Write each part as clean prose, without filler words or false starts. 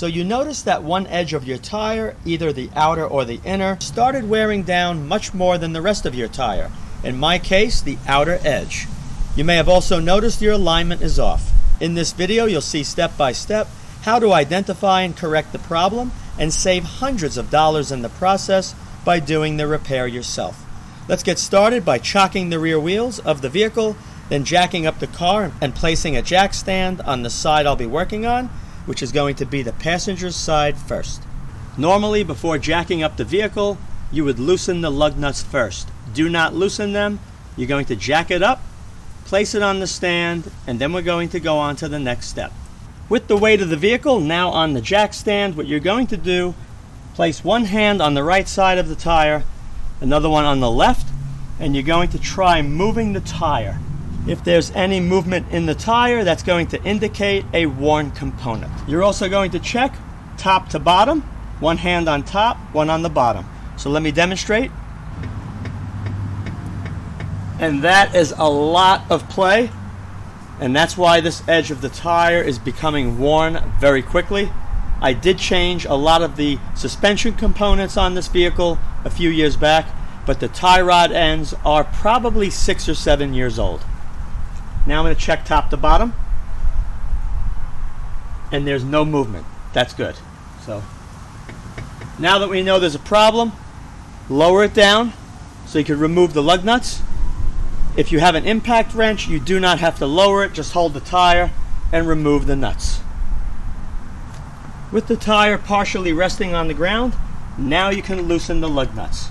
So you notice that one edge of your tire, either the outer or the inner, started wearing down much more than the rest of your tire. In my case, the outer edge. You may have also noticed your alignment is off. In this video, you'll see step by step how to identify and correct the problem and save hundreds of dollars in the process by doing the repair yourself. Let's get started by chocking the rear wheels of the vehicle, then jacking up the car and placing a jack stand on the side I'll be working on, which is going to be the passenger's side first. Normally, before jacking up the vehicle, you would loosen the lug nuts first. Do not loosen them. You're going to jack it up, place it on the stand, and then we're going to go on to the next step. With the weight of the vehicle now on the jack stand, what you're going to do, place one hand on the right side of the tire, another one on the left, and you're going to try moving the tire. If there's any movement in the tire, that's going to indicate a worn component. You're also going to check top to bottom, one hand on top, one on the bottom. So let me demonstrate. And that is a lot of play, and that's why this edge of the tire is becoming worn very quickly. I did change a lot of the suspension components on this vehicle a few years back, but the tie rod ends are probably 6 or 7 years old. Now I'm going to check top to bottom, and there's no movement. That's good. So now that we know there's a problem, lower it down so you can remove the lug nuts. If you have an impact wrench, you do not have to lower it. Just hold the tire and remove the nuts. With the tire partially resting on the ground, now you can loosen the lug nuts.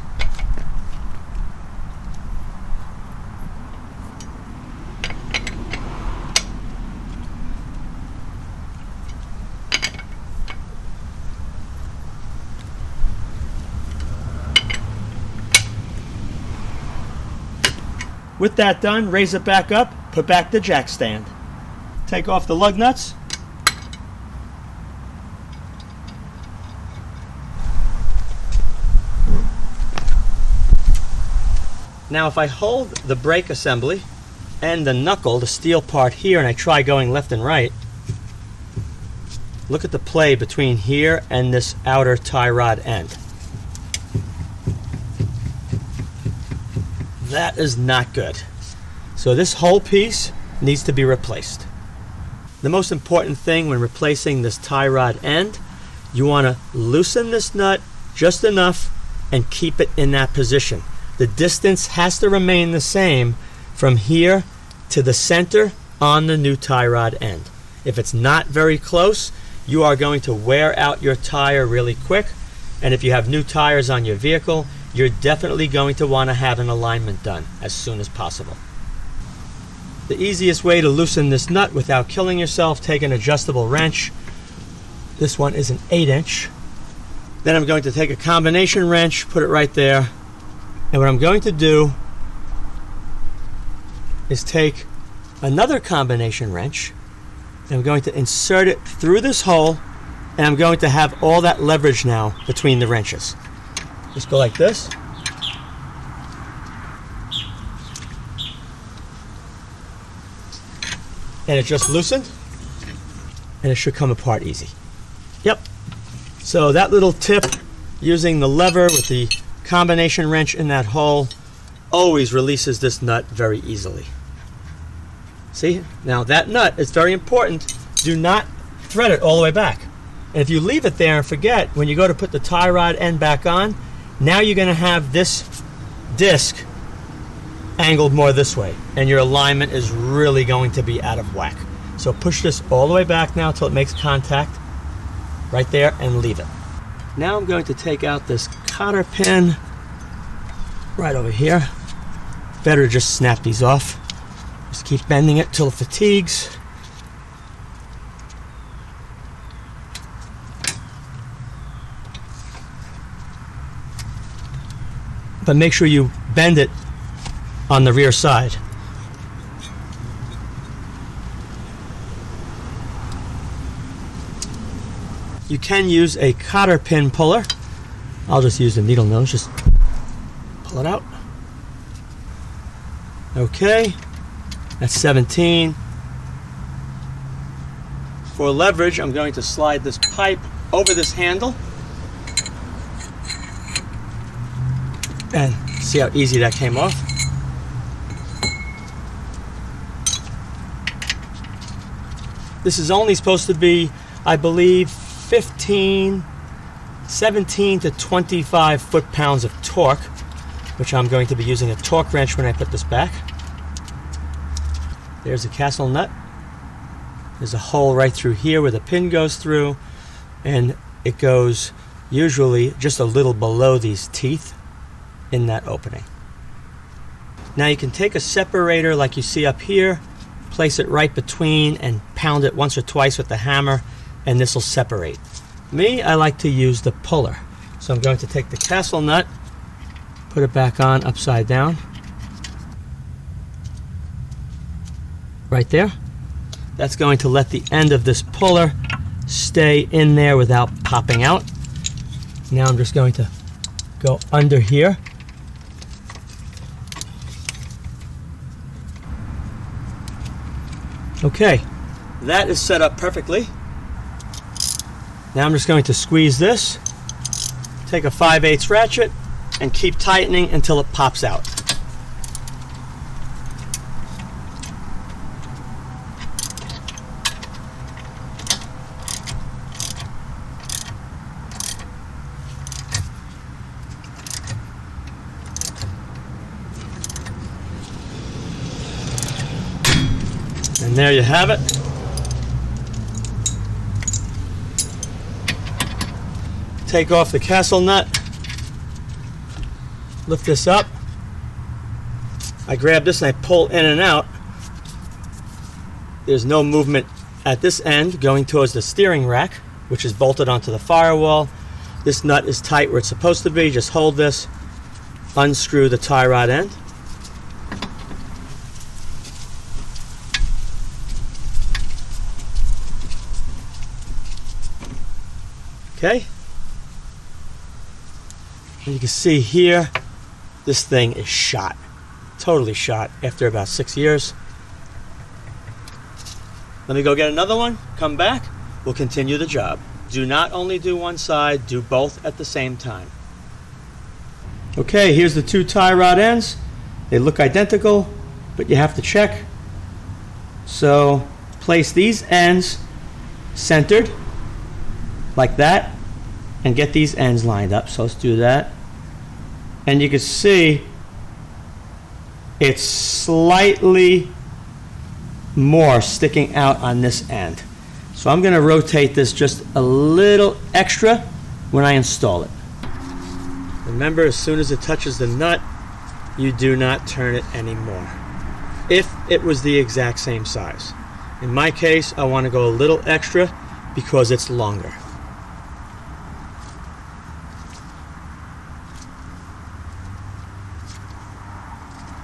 With that done, raise it back up, put back the jack stand. Take off the lug nuts. Now if I hold the brake assembly and the knuckle, the steel part here, and I try going left and right, look at the play between here and this outer tie rod end. That is not good. So this whole piece needs to be replaced. The most important thing when replacing this tie rod end, you want to loosen this nut just enough and keep it in that position. The distance has to remain the same from here to the center on the new tie rod end. If it's not very close, you are going to wear out your tire really quick, and if you have new tires on your vehicle, you're definitely going to want to have an alignment done as soon as possible. The easiest way to loosen this nut without killing yourself, take an adjustable wrench. This one is an 8-inch. Then I'm going to take a combination wrench, put it right there, and what I'm going to do is take another combination wrench, and I'm going to insert it through this hole, and I'm going to have all that leverage now between the wrenches. Just go like this. And it just loosened, and it should come apart easy. Yep. So that little tip, using the lever with the combination wrench in that hole, always releases this nut very easily. See? Now that nut is very important. Do not thread it all the way back. And if you leave it there and forget, when you go to put the tie rod end back on, now you're going to have this disc angled more this way, and your alignment is really going to be out of whack. So push this all the way back now until it makes contact right there and leave it. Now I'm going to take out this cotter pin right over here. Better just snap these off. Just keep bending it till it fatigues. But make sure you bend it on the rear side. You can use a cotter pin puller. I'll just use the needle nose, just pull it out. Okay, that's 17. For leverage, I'm going to slide this pipe over this handle. And see how easy that came off? This is only supposed to be, I believe, 17 to 25 foot-pounds of torque, which I'm going to be using a torque wrench when I put this back. There's the castle nut. There's a hole right through here where the pin goes through, and it goes usually just a little below these teeth in that opening. Now you can take a separator like you see up here, place it right between and pound it once or twice with the hammer, and this will separate. Me, I like to use the puller. So I'm going to take the castle nut, put it back on upside down. Right there. That's going to let the end of this puller stay in there without popping out. Now I'm just going to go under here. Okay, that is set up perfectly. Now I'm just going to squeeze this, take a 5/8 ratchet, and keep tightening until it pops out. And there you have it. Take off the castle nut, lift this up. I grab this and I pull in and out. There's no movement at this end going towards the steering rack, which is bolted onto the firewall. This nut is tight where it's supposed to be. Just hold this, unscrew the tie rod end. Okay. And you can see here, this thing is shot. Totally shot after about 6 years. Let me go get another one, come back, we'll continue the job. Do not only do one side, do both at the same time. Okay, here's the two tie rod ends. They look identical, but you have to check. So place these ends centered like that and get these ends lined up. So let's do that. And you can see it's slightly more sticking out on this end. So I'm going to rotate this just a little extra when I install it. Remember, as soon as it touches the nut, you do not turn it anymore. If it was the exact same size. In my case, I want to go a little extra because it's longer.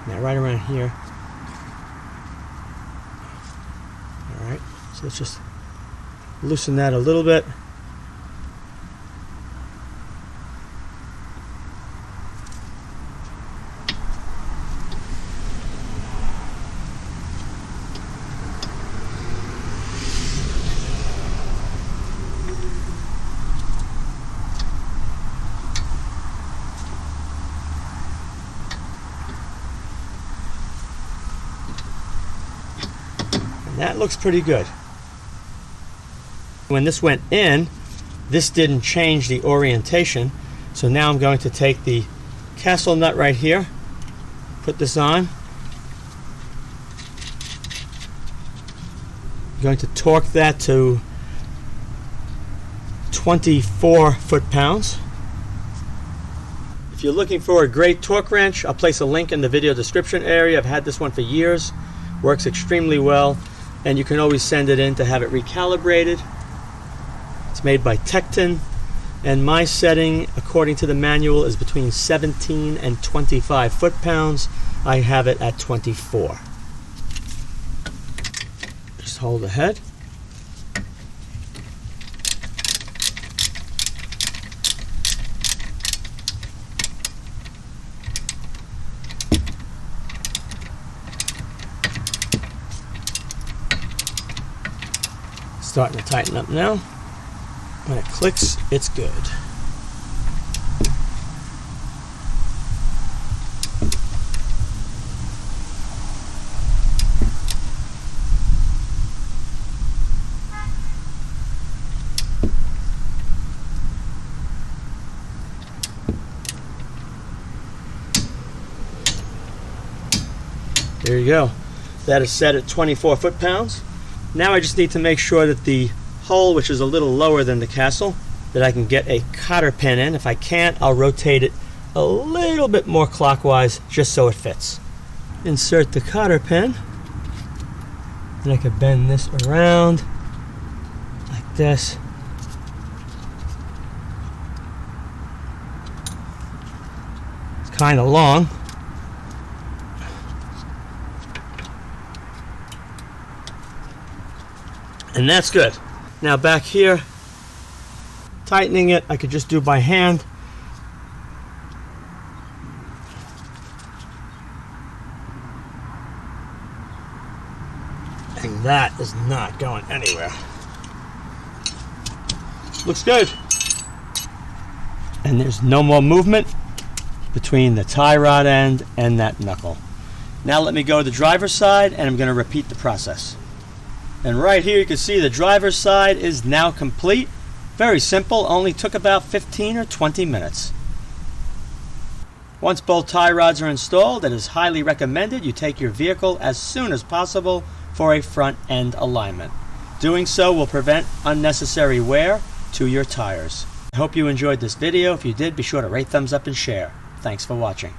Now right around here. Alright, so let's just loosen that a little bit. That looks pretty good. When this went in, this didn't change the orientation. So now I'm going to take the castle nut right here, put this on. I'm going to torque that to 24 foot-pounds. If you're looking for a great torque wrench, I'll place a link in the video description area. I've had this one for years. Works extremely well. And you can always send it in to have it recalibrated. It's made by Tecton, and my setting, according to the manual, is between 17 and 25 foot-pounds. I have it at 24. Just hold the head. Starting to tighten up now. When it clicks, it's good. There you go. That is set at 24 foot-pounds. Now I just need to make sure that the hole, which is a little lower than the castle, that I can get a cotter pin in. If I can't, I'll rotate it a little bit more clockwise just so it fits. Insert the cotter pin, and I can bend this around like this. It's kind of long. And that's good. Now back here, tightening it, I could just do by hand. And that is not going anywhere. Looks good. And there's no more movement between the tie rod end and that knuckle. Now let me go to the driver's side, and I'm going to repeat the process. And right here you can see the driver's side is now complete. Very simple, only took about 15 or 20 minutes. Once both tie rods are installed, it is highly recommended you take your vehicle as soon as possible for a front end alignment. Doing so will prevent unnecessary wear to your tires. I hope you enjoyed this video. If you did, be sure to rate, thumbs up, and share. Thanks for watching.